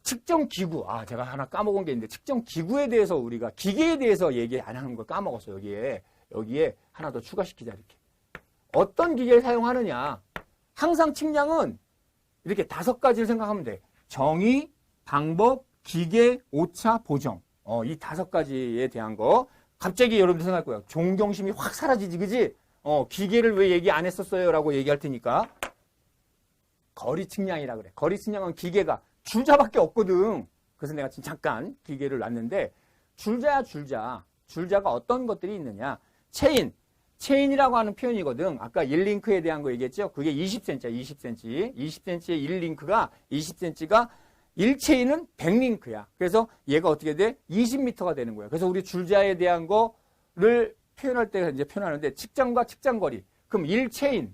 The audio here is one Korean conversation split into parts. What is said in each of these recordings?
측정 기구. 제가 하나 까먹은 게 있는데, 측정 기구에 대해서 우리가 기계에 대해서 얘기 안 하는 걸 까먹었어요. 여기에 하나 더 추가시키자, 이렇게. 어떤 기계를 사용하느냐. 항상 측량은 이렇게 5가지를 생각하면 돼. 정의, 방법, 기계, 오차, 보정. 이 5가지에 대한 거. 갑자기 여러분들 생각할 거야. 존경심이 확 사라지지, 그지? 기계를 왜 얘기 안 했었어요? 라고 얘기할 테니까. 거리 측량이라 그래. 거리 측량은 기계가 줄자밖에 없거든. 그래서 내가 지금 잠깐 기계를 놨는데, 줄자야, 줄자. 줄자가 어떤 것들이 있느냐. 체인이라고 하는 표현이거든. 아까 1링크에 대한 거 얘기했죠? 그게 20cm야, 20cm. 20cm의 1링크가, 20cm가 1체인은 100링크야. 그래서 얘가 어떻게 돼? 20m가 되는 거야. 그래서 우리 줄자에 대한 거를 표현할 때 이제 표현하는데, 측정과 측정거리. 그럼 1체인이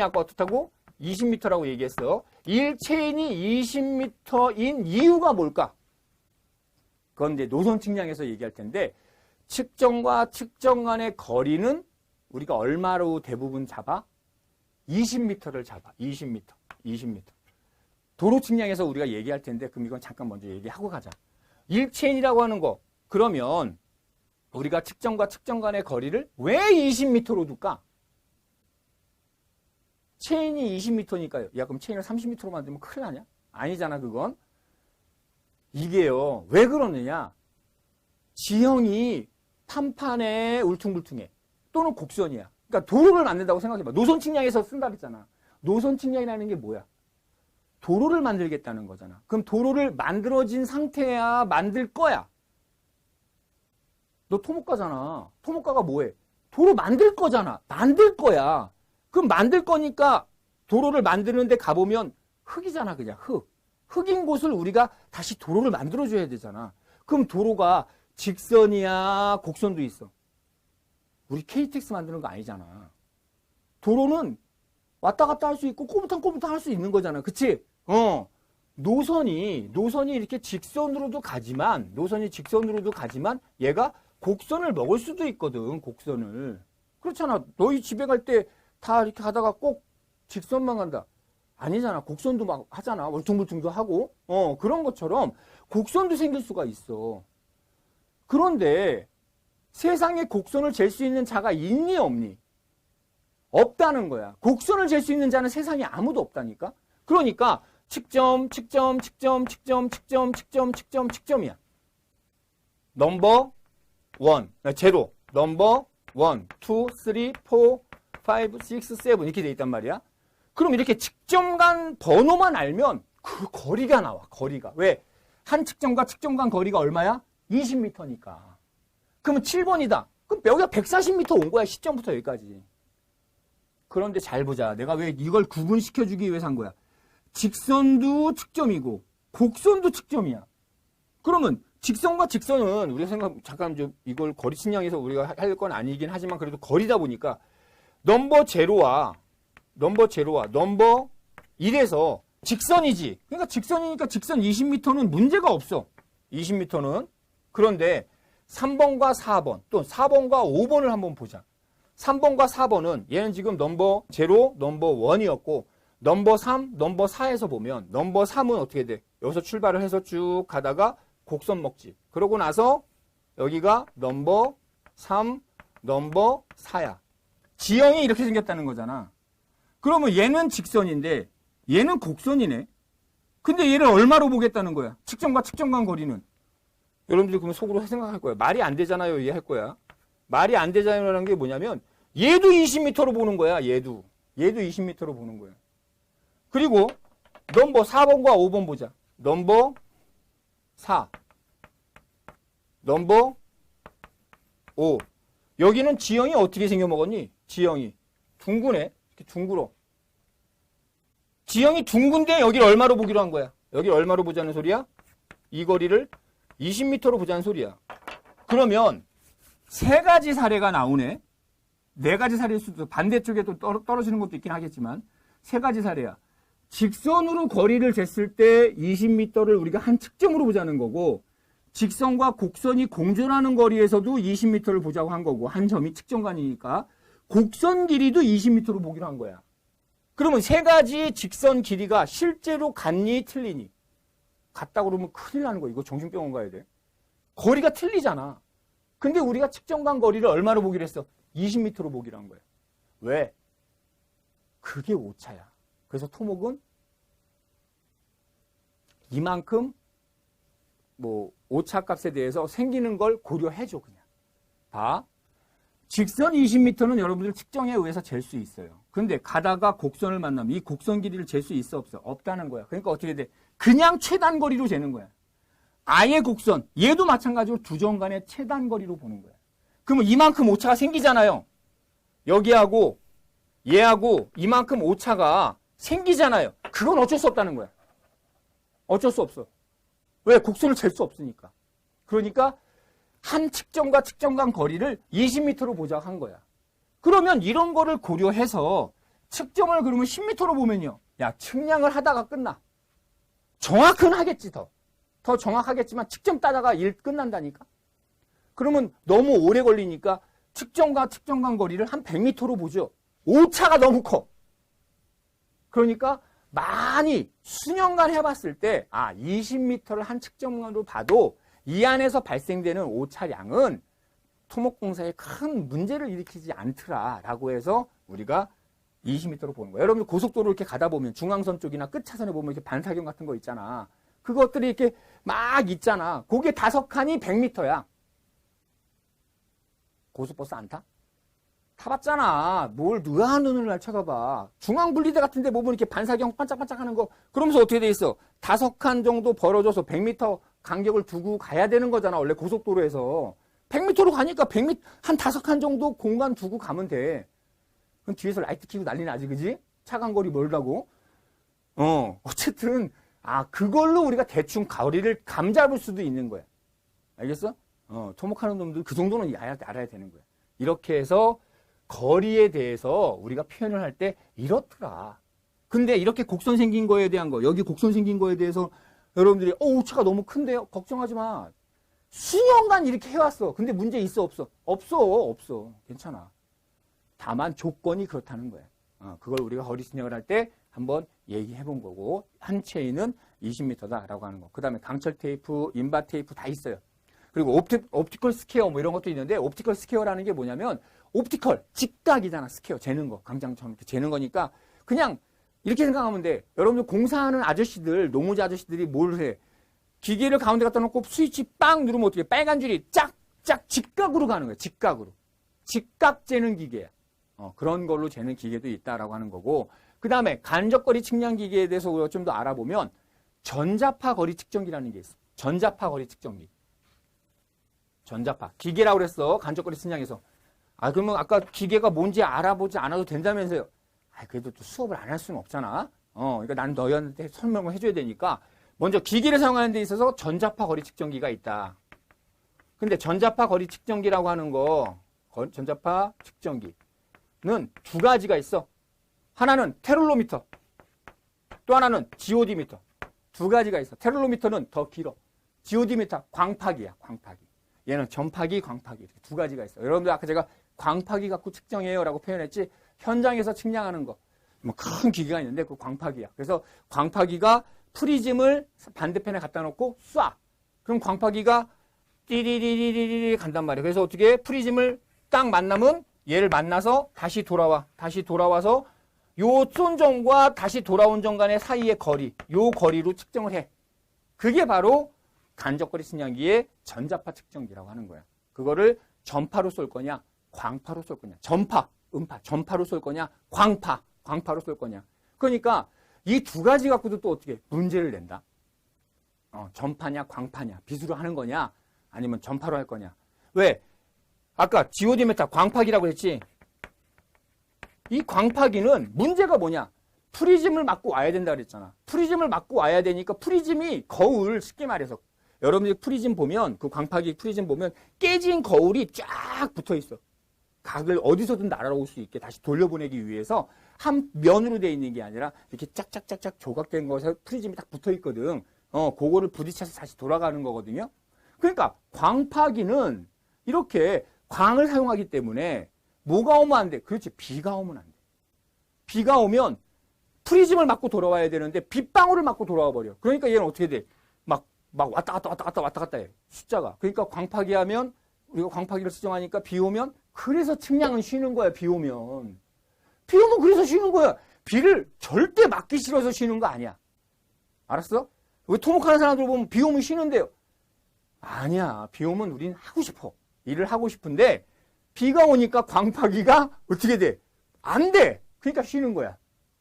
아까 어떻다고? 20m라고 얘기했어. 1체인이 20m인 이유가 뭘까? 그건 이제 노선 측량에서 얘기할 텐데, 측정과 측정 간의 거리는 우리가 얼마로 대부분 잡아? 20m를 잡아. 20m. 도로 측량에서 우리가 얘기할 텐데, 그럼 이건 잠깐 먼저 얘기하고 가자. 1체인이라고 하는 거. 그러면 우리가 측정과 측정 간의 거리를 왜 20m로 둘까? 체인이 20m니까요. 야, 그럼 체인을 30m로 만들면 큰일 나냐? 아니잖아, 그건. 이게요, 왜 그러느냐? 지형이 판판해, 울퉁불퉁해. 또는 곡선이야. 그러니까 도로를 만든다고 생각해봐. 노선 측량에서 쓴다 그랬잖아. 노선 측량이라는 게 뭐야? 도로를 만들겠다는 거잖아. 그럼 도로를 만들어진 상태야, 만들 거야? 너 토목가잖아. 토목가가 뭐해? 도로 만들 거잖아. 만들 거야. 그럼 만들 거니까 도로를 만드는데 가보면 흙이잖아, 그냥 흙. 흙인 곳을 우리가 다시 도로를 만들어줘야 되잖아. 그럼 도로가 직선이야, 곡선도 있어. 우리 KTX 만드는 거 아니잖아. 도로는 왔다 갔다 할 수 있고 꼬부탕꼬부탕 할 수 있는 거잖아. 그치? 노선이 이렇게 직선으로도 가지만, 얘가 곡선을 먹을 수도 있거든, 곡선을. 그렇잖아. 너희 집에 갈 때 다 이렇게 가다가 꼭 직선만 간다. 아니잖아. 곡선도 막 하잖아. 울퉁불퉁도 하고. 그런 것처럼 곡선도 생길 수가 있어. 그런데 세상에 곡선을 잴 수 있는 자가 있니, 없니? 없다는 거야. 곡선을 잴 수 있는 자는 세상에 아무도 없다니까? 그러니까 측점이야. 넘버 1, 제로. 넘버 1, 2, 3, 4, 5, 6, 7 이렇게 돼 있단 말이야. 그럼 이렇게 측정 간 번호만 알면 그 거리가 나와. 거리가. 왜? 한 측정과 측정 간 거리가 얼마야? 20m니까. 그러면 7번이다. 그럼 여기가 140m 온 거야. 시점부터 여기까지. 그런데 잘 보자. 내가 왜 이걸 구분시켜주기 위해서 한 거야. 직선도 측점이고 곡선도 측점이야. 그러면 직선과 직선은 우리가 잠깐 좀 이걸 거리 측량에서 우리가 할 건 아니긴 하지만 그래도 거리다 보니까 넘버 제로와 넘버 1에서 직선이지. 그러니까 직선이니까 직선 20m는 문제가 없어. 20m는. 그런데 3번과 4번 또 4번과 5번을 한번 보자. 3번과 4번은 얘는 지금 넘버 0, 넘버 1이었고 넘버 3, 넘버 4에서 보면 넘버 3은 어떻게 돼? 여기서 출발을 해서 쭉 가다가 곡선 먹지. 그러고 나서 여기가 넘버 3, 넘버 4야. 지형이 이렇게 생겼다는 거잖아. 그러면 얘는 직선인데 얘는 곡선이네. 근데 얘를 얼마로 보겠다는 거야? 측정과 측정 간 거리는. 여러분들이 그러면 속으로 생각할 거야. 말이 안 되잖아요. 이해할 거야. 말이 안 되잖아요라는 게 뭐냐면 얘도 20m로 보는 거야. 얘도 20m로 보는 거야. 그리고 넘버 4번과 5번 보자. 넘버 4, 넘버 5. 여기는 지형이 어떻게 생겨먹었니? 지형이 둥그네. 이렇게 둥글어. 지형이 둥근데 여기를 얼마로 보기로 한 거야? 여기를 얼마로 보자는 소리야? 이 거리를 20m로 보자는 소리야. 그러면 세 가지 사례가 나오네. 네 가지 사례일 수도, 반대쪽에도 떨어지는 것도 있긴 하겠지만 세 가지 사례야. 직선으로 거리를 쟀을 때 20m를 우리가 한 측정으로 보자는 거고, 직선과 곡선이 공존하는 거리에서도 20m를 보자고 한 거고, 한 점이 측정관이니까 곡선 길이도 20m로 보기로 한 거야. 그러면 세 가지 직선 길이가 실제로 같니 틀리니? 같다고 그러면 큰일 나는 거야. 이거 정신병원 가야 돼. 거리가 틀리잖아. 근데 우리가 측정관 거리를 얼마로 보기로 했어? 20m로 보기로 한 거야. 왜? 그게 오차야. 그래서 토목은 이만큼 뭐 오차 값에 대해서 생기는 걸 고려해줘 그냥. 봐. 직선 20m는 여러분들 측정에 의해서 잴 수 있어요. 근데 가다가 곡선을 만나면 이 곡선 길이를 잴 수 있어 없어? 없다는 거야. 그러니까 어떻게 돼? 그냥 최단 거리로 재는 거야. 아예 곡선. 얘도 마찬가지로 두 점 간의 최단 거리로 보는 거야. 그러면 이만큼 오차가 생기잖아요. 여기하고 얘하고 이만큼 오차가 생기잖아요. 그건 어쩔 수 없다는 거야. 어쩔 수 없어. 왜? 곡선을 잴 수 없으니까. 그러니까 한 측정과 측정 간 거리를 20m로 보자고 한 거야. 그러면 이런 거를 고려해서 측정을 그러면 10m로 보면요. 야, 측량을 하다가 끝나. 정확은 하겠지, 더 정확하겠지만 측정 따다가 일 끝난다니까. 그러면 너무 오래 걸리니까 측정과 측정 간 거리를 한 100m로 보죠. 오차가 너무 커. 그러니까 많이 수년간 해봤을 때 20m를 한 측정으로 봐도 이 안에서 발생되는 오차량은 토목공사에 큰 문제를 일으키지 않더라라고 해서 우리가 20m로 보는 거예요. 여러분들 고속도로 이렇게 가다 보면 중앙선 쪽이나 끝차선에 보면 이렇게 반사경 같은 거 있잖아. 그것들이 이렇게 막 있잖아. 그게 5칸이 100m야. 고속버스 안 타? 타봤잖아. 뭘 누가 눈을 날 쳐다봐. 중앙분리대 같은 데 보면 이렇게 반사경 반짝반짝 하는 거. 그러면서 어떻게 돼 있어? 5칸 정도 벌어져서 100m 간격을 두고 가야 되는 거잖아. 원래 고속도로에서. 100m로 가니까 100m, 한 5칸 정도 공간 두고 가면 돼. 그럼 뒤에서 라이트 켜고 난리 나지, 그지? 차간거리 멀다고. 어쨌든, 그걸로 우리가 대충 거리를 감잡을 수도 있는 거야. 알겠어? 토목하는 놈들 그 정도는 알아야 되는 거야. 이렇게 해서 거리에 대해서 우리가 표현을 할 때 이렇더라. 근데 이렇게 곡선 생긴 거에 대한 거, 여기 곡선 생긴 거에 대해서 여러분들이 오차가 너무 큰데요? 걱정하지 마. 수년간 이렇게 해왔어. 근데 문제 있어 없어? 없어. 괜찮아. 다만 조건이 그렇다는 거야. 그걸 우리가 거리 측량을 할 때 한번 얘기해 본 거고, 한 체인은 20m다라고 하는 거. 그 다음에 강철 테이프, 인바 테이프 다 있어요. 그리고 옵티컬 스퀘어 뭐 이런 것도 있는데, 옵티컬 스퀘어라는 게 뭐냐면 옵티컬, 직각이잖아. 스퀘어 재는 거. 강장처럼 이렇게 재는 거니까 그냥 이렇게 생각하면 돼. 여러분들 공사하는 아저씨들, 노무자 아저씨들이 뭘 해? 기계를 가운데 갖다 놓고 스위치 빵 누르면 어떻게 빨간 줄이 짝짝 직각으로 가는 거야. 직각으로. 직각 재는 기계야. 그런 걸로 재는 기계도 있다라고 하는 거고, 그 다음에 간접거리 측량 기계에 대해서 우리가 좀 더 알아보면 전자파 거리 측정기라는 게 있어. 전자파 거리 측정기. 전자파. 기계라고 그랬어. 간접거리 측량에서. 그러면 아까 기계가 뭔지 알아보지 않아도 된다면서요. 그래도 또 수업을 안 할 수는 없잖아. 그러니까 난 너희한테 설명을 해줘야 되니까 먼저 기계를 사용하는 데 있어서 전자파 거리 측정기가 있다. 근데 전자파 거리 측정기라고 하는 거, 전자파 측정기는 두 가지가 있어. 하나는 테룰로미터, 또 하나는 지오디미터. 두 가지가 있어. 테룰로미터는 더 길어. 지오디미터, 광파기야, 광파기. 얘는 전파기, 광파기. 이렇게 두 가지가 있어. 여러분들 아까 제가 광파기 갖고 측정해요 라고 표현했지, 현장에서 측량하는 거. 뭐 큰 기계가 있는데 그 광파기야. 그래서 광파기가 프리즘을 반대편에 갖다 놓고 쏴. 그럼 광파기가 띠리리리리리 간단 말이야. 그래서 어떻게 프리즘을 딱 만나면 얘를 만나서 다시 돌아와. 다시 돌아와서 요 쏜 점과 다시 돌아온 점 간의 사이의 거리, 요 거리로 측정을 해. 그게 바로 간접거리 측량기의 전자파 측정기라고 하는 거야. 그거를 전파로 쏠 거냐, 광파로 쏠 거냐. 전파, 음파, 전파로 쏠 거냐, 광파로 쏠 거냐. 그러니까 이 두 가지 갖고도 또 어떻게 문제를 낸다. 전파냐, 광파냐, 비수로 하는 거냐, 아니면 전파로 할 거냐. 왜? 아까 GOD 메타 광파기라고 했지. 이 광파기는 문제가 뭐냐? 프리즘을 맞고 와야 된다 그랬잖아. 프리즘을 맞고 와야 되니까 프리즘이 거울, 쉽게 말해서 여러분들 프리즘 보면, 그 광파기 프리즘 보면 깨진 거울이 쫙 붙어 있어. 각을 어디서든 날아올 수 있게 다시 돌려보내기 위해서 한 면으로 되어 있는 게 아니라 이렇게 짝짝짝짝 조각된 것에 프리즘이 딱 붙어 있거든. 그거를 부딪혀서 다시 돌아가는 거거든요. 그러니까 광파기는 이렇게 광을 사용하기 때문에 뭐가 오면 안 돼? 그렇지, 비가 오면 안 돼. 비가 오면 프리즘을 맞고 돌아와야 되는데 빗방울을 맞고 돌아와 버려. 그러니까 얘는 어떻게 돼? 막 왔다 갔다 해. 숫자가. 그러니까 광파기 하면 우리가 광파기를 수정하니까 비 오면 그래서 측량은 쉬는 거야. 비 오면 그래서 쉬는 거야. 비를 절대 맞기 싫어서 쉬는 거 아니야. 알았어? 왜 토목하는 사람들 보면 비 오면 쉬는데요? 아니야. 비 오면 우린 하고 싶어. 일을 하고 싶은데 비가 오니까 광파기가 어떻게 돼? 안 돼. 그러니까 쉬는 거야.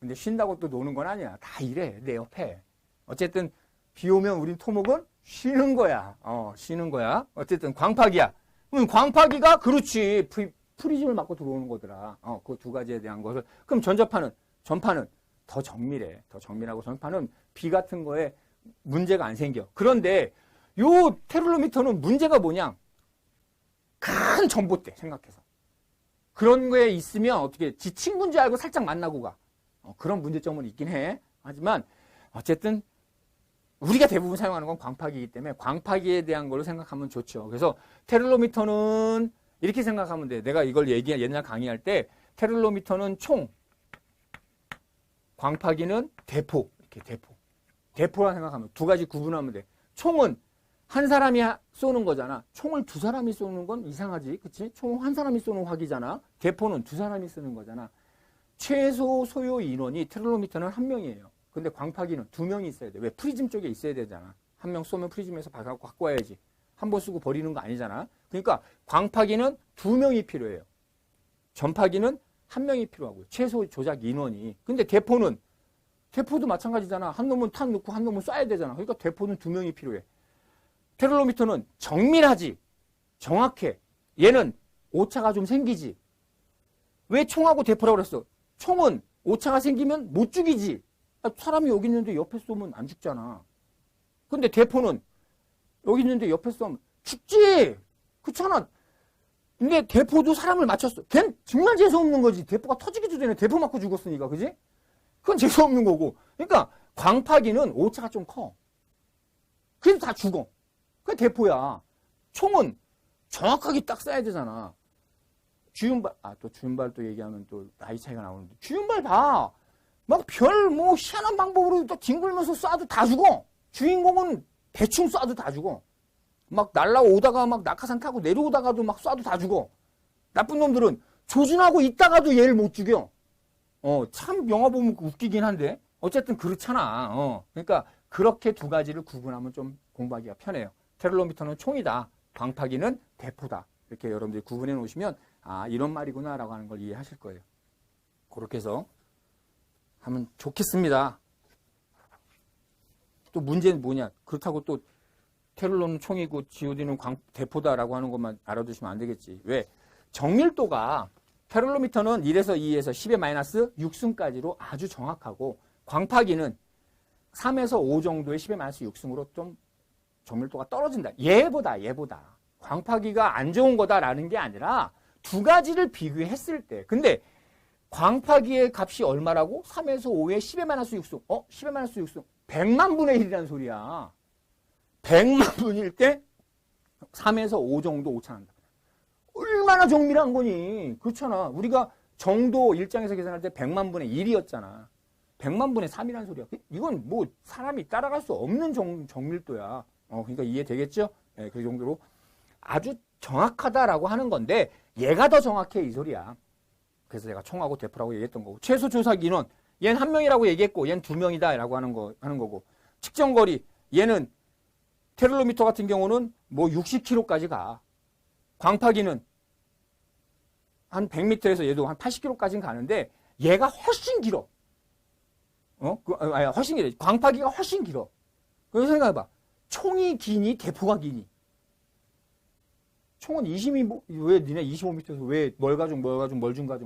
근데 쉰다고 또 노는 건 아니야. 다 일해. 내 옆에. 어쨌든 비 오면 우린 토목은 쉬는 거야. 쉬는 거야. 어쨌든 광파기야. 그럼 광파기가 그렇지. 프리즘을 맞고 들어오는 거더라. 그 두 가지에 대한 것을. 그럼 전파는 더 정밀해. 더 정밀하고 전파는 비 같은 거에 문제가 안 생겨. 그런데 요 테를로미터는 문제가 뭐냐? 큰 전봇대 생각해서. 그런 거에 있으면 어떻게 지 친구인 줄 알고 살짝 만나고 가. 그런 문제점은 있긴 해. 하지만 어쨌든 우리가 대부분 사용하는 건 광파기이기 때문에 광파기에 대한 걸로 생각하면 좋죠. 그래서 테를로미터는 이렇게 생각하면 돼. 내가 이걸 옛날 강의할 때 테를로미터는 총, 광파기는 대포. 이렇게 대포라 생각하면 두 가지 구분하면 돼. 총은 한 사람이 쏘는 거잖아. 총을 두 사람이 쏘는 건 이상하지. 그치? 총 한 사람이 쏘는 화기잖아. 대포는 두 사람이 쓰는 거잖아. 최소 소요 인원이 테를로미터는 한 명이에요. 근데 광파기는 두 명이 있어야 돼. 왜? 프리즘 쪽에 있어야 되잖아. 한 명 쏘면 프리즘에서 받아갖고 갖고 와야지. 한 번 쓰고 버리는 거 아니잖아. 그러니까 광파기는 두 명이 필요해요. 전파기는 한 명이 필요하고요. 최소 조작 인원이. 근데 대포도 마찬가지잖아. 한 놈은 탄 넣고 한 놈은 쏴야 되잖아. 그러니까 대포는 두 명이 필요해. 테를로미터는 정밀하지. 정확해. 얘는 오차가 좀 생기지. 왜 총하고 대포라고 그랬어? 총은 오차가 생기면 못 죽이지. 사람이 여기 있는데 옆에 쏘면 안 죽잖아. 근데 대포는 여기 있는데 옆에 쏘면 죽지. 그렇잖아. 근데 대포도 사람을 맞췄어. 걔는 정말 재수없는 거지. 대포가 터지기도 전에 대포 맞고 죽었으니까. 그지? 그건 재수없는 거고. 그러니까 광파기는 오차가 좀 커. 그래서 다 죽어. 그게 대포야. 총은 정확하게 딱 쏴야 되잖아. 주윤발, 또 주윤발 또 얘기하면 또 나이 차이가 나오는데. 주윤발 봐. 막 희한한 방법으로 또 뒹굴면서 쏴도 다 죽어. 주인공은 대충 쏴도 다 죽어. 막 날라오다가 막 낙하산 타고 내려오다가도 막 쏴도 다 죽어. 나쁜 놈들은 조준하고 있다가도 얘를 못 죽여. 참 영화 보면 웃기긴 한데. 어쨌든 그렇잖아. 그러니까 그렇게 두 가지를 구분하면 좀 공부하기가 편해요. 테를로미터는 총이다. 광파기는 대포다. 이렇게 여러분들이 구분해 놓으시면 이런 말이구나 라고 하는 걸 이해하실 거예요. 그렇게 해서 하면 좋겠습니다. 또 문제는 뭐냐. 그렇다고 또 테를론은 총이고 GOD는 대포다라고 하는 것만 알아두시면 안 되겠지. 왜? 정밀도가 테를로미터는 1에서 2에서 10의 마이너스 6승까지로 아주 정확하고 광파기는 3에서 5 정도의 10의 마이너스 6승으로 좀 정밀도가 떨어진다. 얘보다. 광파기가 안 좋은 거다라는 게 아니라 두 가지를 비교했을 때. 근데 광파기의 값이 얼마라고? 3에서 5의 10의 마이너스 6승. 10의 마이너스 6승. 100만 분의 1이라는 소리야. 100만 분일 때 3에서 5 정도 오차난다. 얼마나 정밀한 거니? 그렇잖아. 우리가 정도 일장에서 계산할 때 100만 분의 1이었잖아. 100만 분의 3이라는 소리야. 이건 뭐 사람이 따라갈 수 없는 정밀도야. 그러니까 이해되겠죠? 네, 그 정도로 아주 정확하다라고 하는 건데 얘가 더 정확해 이 소리야. 그래서 제가 총하고 대포라고 얘기했던 거고. 최소 조작 인원. 얘는 한 명이라고 얘기했고 얘는 두 명이다라고 하는 거고. 측정 거리. 얘는 테를로미터 같은 경우는 뭐 60km까지 가. 광파기는 한 100m에서 얘도 한 80km까지는 가는데 얘가 훨씬 길어. 훨씬 길어. 광파기가 훨씬 길어. 그래서 생각해봐. 총이 기니 대포가 기니. 총은 왜 니네 25m에서 왜 뭘 가중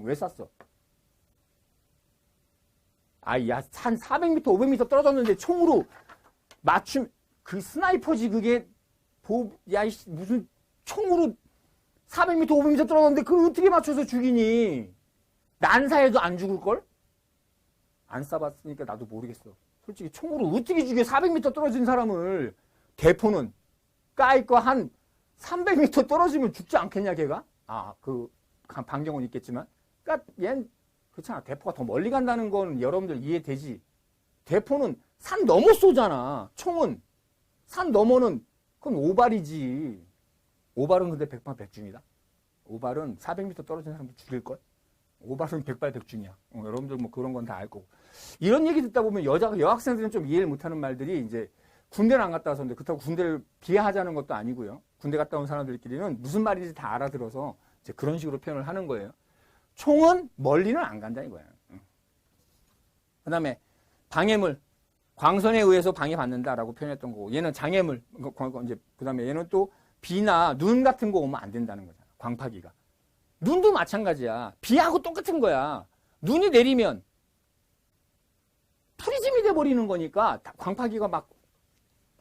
왜 쐈어? 한 400m, 500m 떨어졌는데 총으로 맞춤 그 스나이퍼지 그게 무슨 총으로 400m, 500m 떨어졌는데 그걸 어떻게 맞춰서 죽이니? 난사해도 안 죽을걸? 안 쏴봤으니까 나도 모르겠어. 솔직히 총으로 어떻게 죽여 400m 떨어진 사람을. 대포는 까이거 한 300m 떨어지면 죽지 않겠냐 걔가? 그 반경은 있겠지만. 그러니까 얜 그렇잖아. 대포가 더 멀리 간다는 건 여러분들 이해되지. 대포는 산 넘어 쏘잖아. 총은 산 넘어는 그건 오발이지. 오발은 근데 백발백중이다. 오발은 400m 떨어진 사람도 죽일걸? 오발은 백발백중이야. 여러분들 뭐 그런 건 다 알 거고. 이런 얘기 듣다 보면 여학생들은 좀 이해를 못하는 말들이 이제 군대를 안 갔다 와서인데 그렇다고 군대를 비하하자는 것도 아니고요. 군대 갔다 온 사람들끼리는 무슨 말인지 다 알아들어서 이제 그런 식으로 표현을 하는 거예요. 총은 멀리는 안 간다 이거야. 그 다음에 방해물. 광선에 의해서 방해받는다라고 표현했던 거고 얘는 장애물. 이제 그 다음에 얘는 또 비나 눈 같은 거 오면 안 된다는 거잖아. 광파기가. 눈도 마찬가지야. 비하고 똑같은 거야. 눈이 내리면 프리즘이 돼버리는 거니까 광파기가 막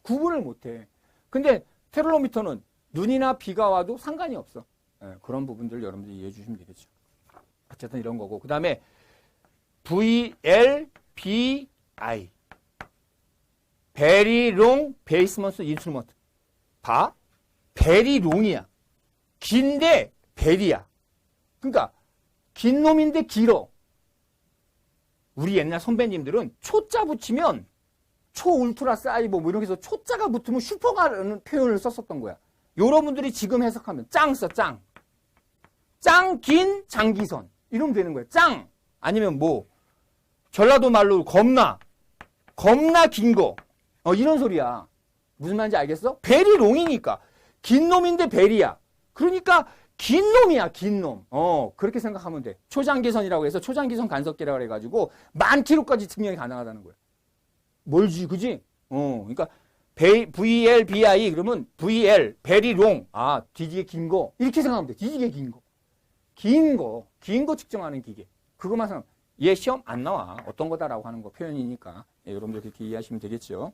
구분을 못해. 근데 테를로미터는 눈이나 비가 와도 상관이 없어. 그런 부분들 여러분들이 이해해 주시면 되겠죠. 어쨌든 이런 거고. 그 다음에 VLBI. Very long basement instrument. 봐. very long이야. 긴데 very야. 그러니까 긴 놈인데 길어. 우리 옛날 선배님들은 초자 붙이면 초울트라 사이버 뭐 이렇게 해서 초자가 붙으면 슈퍼가라는 표현을 썼었던 거야. 여러분들이 지금 해석하면 짱 써, 짱. 짱, 긴, 장기선. 이러면 되는 거야. 짱. 아니면 뭐 전라도 말로 겁나 긴 거. 이런 소리야. 무슨 말인지 알겠어? 베리 롱이니까. 긴 놈인데 베리야. 그러니까 긴 놈이야, 긴 놈. 그렇게 생각하면 돼. 초장기선이라고 해서 초장기선 간섭계라고 해가지고 10,000km까지 증명이 가능하다는 거야. 멀지, 그지? 그러니까 VLBI 그러면 VL, 베리 롱. 아, 뒤지게 긴 거. 이렇게 생각하면 돼. 뒤지게 긴 거. 긴 거 측정하는 기계. 그것만 생각하면 얘 시험 안 나와. 어떤 거다라고 하는 거 표현이니까. 여러분들 그렇게 이해하시면 되겠죠.